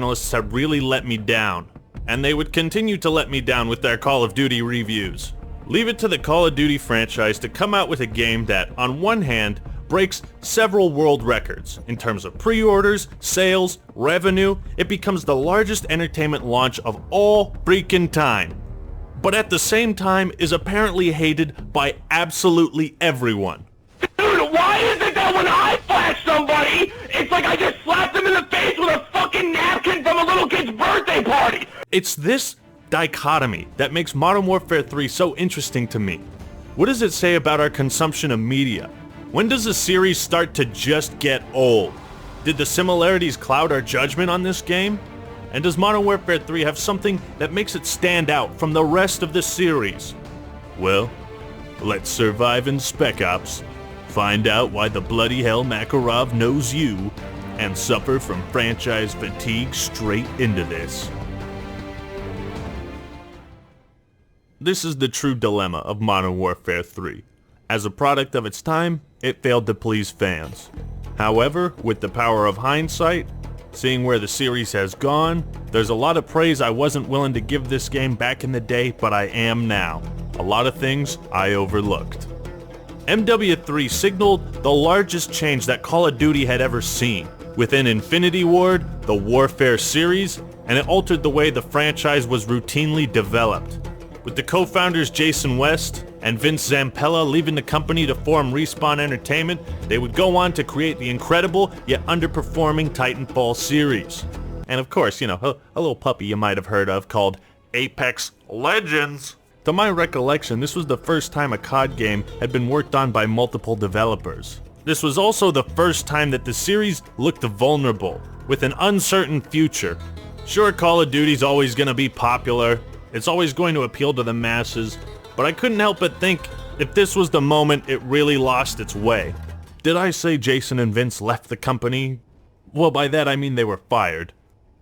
analysts have really let me down, and they would continue to let me down with their Call of Duty reviews. Leave it to the Call of Duty franchise to come out with a game that, on one hand, breaks several world records. In terms of pre-orders, sales, revenue, it becomes the largest entertainment launch of all freaking time. But at the same time is apparently hated by absolutely everyone. Dude, why is it that when I flash somebody, it's like I just slapped them in the face with a fucking napkin from a little kid's birthday party? It's this dichotomy that makes Modern Warfare 3 so interesting to me. What does it say about our consumption of media? When does a series start to just get old? Did the similarities cloud our judgment on this game? And does Modern Warfare 3 have something that makes it stand out from the rest of the series? Well, let's survive in Spec Ops, find out why the bloody hell Makarov knows you, and suffer from franchise fatigue straight into this. This is the true dilemma of Modern Warfare 3. As a product of its time, it failed to please fans. However, with the power of hindsight, seeing where the series has gone, there's a lot of praise I wasn't willing to give this game back in the day, but I am now. A lot of things I overlooked. MW3 signaled the largest change that Call of Duty had ever seen. Within Infinity Ward, the Warfare series, and it altered the way the franchise was routinely developed. With the co-founders Jason West and Vince Zampella leaving the company to form Respawn Entertainment, they would go on to create the incredible yet underperforming Titanfall series. And of course, you know, a little puppy you might have heard of called Apex Legends. To my recollection, this was the first time a COD game had been worked on by multiple developers. This was also the first time that the series looked vulnerable, with an uncertain future. Sure, Call of Duty's always gonna be popular, it's always going to appeal to the masses, but I couldn't help but think if this was the moment it really lost its way. Did I say Jason and Vince left the company? Well, by that I mean they were fired.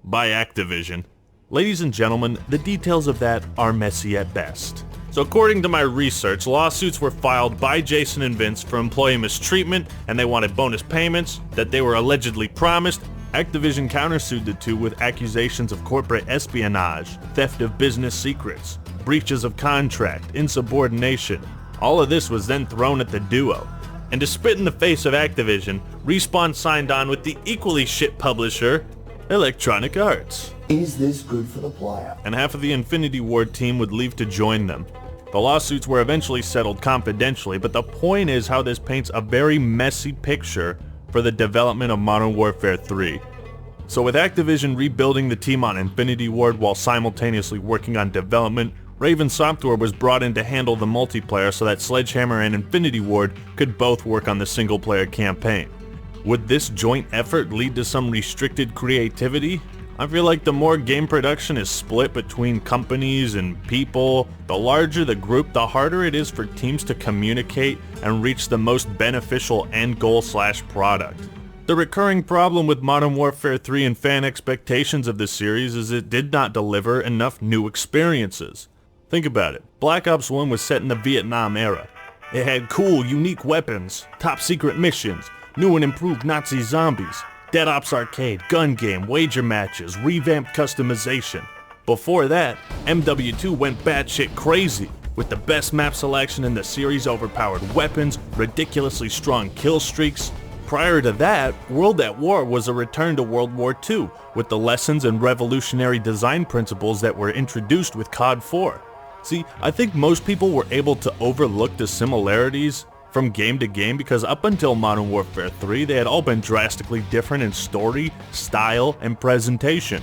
By Activision. Ladies and gentlemen, the details of that are messy at best. So according to my research, lawsuits were filed by Jason and Vince for employee mistreatment, and they wanted bonus payments that they were allegedly promised. Activision countersued the two with accusations of corporate espionage, theft of business secrets, breaches of contract, insubordination. All of this was then thrown at the duo. And to spit in the face of Activision, Respawn signed on with the equally shit publisher, Electronic Arts. Is this good for the player? And half of the Infinity Ward team would leave to join them. The lawsuits were eventually settled confidentially, but the point is how this paints a very messy picture for the development of Modern Warfare 3. So with Activision rebuilding the team on Infinity Ward while simultaneously working on development, Raven Software was brought in to handle the multiplayer so that Sledgehammer and Infinity Ward could both work on the single-player campaign. Would this joint effort lead to some restricted creativity? I feel like the more game production is split between companies and people, the larger the group, the harder it is for teams to communicate and reach the most beneficial end goal/product. The recurring problem with Modern Warfare 3 and fan expectations of this series is it did not deliver enough new experiences. Think about it. Black Ops 1 was set in the Vietnam era. It had cool, unique weapons, top secret missions, new and improved Nazi zombies, Dead Ops Arcade, gun game, wager matches, revamped customization. Before that, MW2 went batshit crazy, with the best map selection in the series, overpowered weapons, ridiculously strong kill streaks. Prior to that, World at War was a return to World War II, with the lessons and revolutionary design principles that were introduced with COD 4. See, I think most people were able to overlook the similarities from game to game because up until Modern Warfare 3, they had all been drastically different in story, style, and presentation.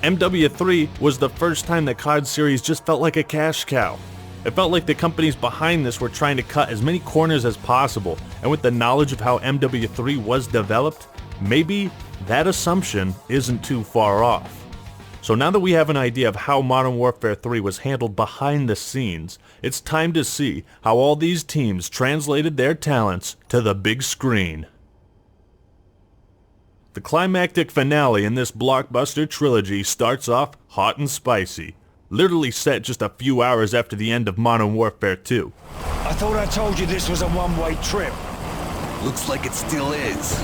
MW3 was the first time the COD series just felt like a cash cow. It felt like the companies behind this were trying to cut as many corners as possible, and with the knowledge of how MW3 was developed, maybe that assumption isn't too far off. So now that we have an idea of how Modern Warfare 3 was handled behind the scenes, it's time to see how all these teams translated their talents to the big screen. The climactic finale in this blockbuster trilogy starts off hot and spicy, literally set just a few hours after the end of Modern Warfare 2. I thought I told you this was a one-way trip. Looks like it still is.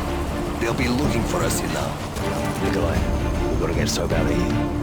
They'll be looking for us, you know. Nikolai, We gotta get Soap out of here.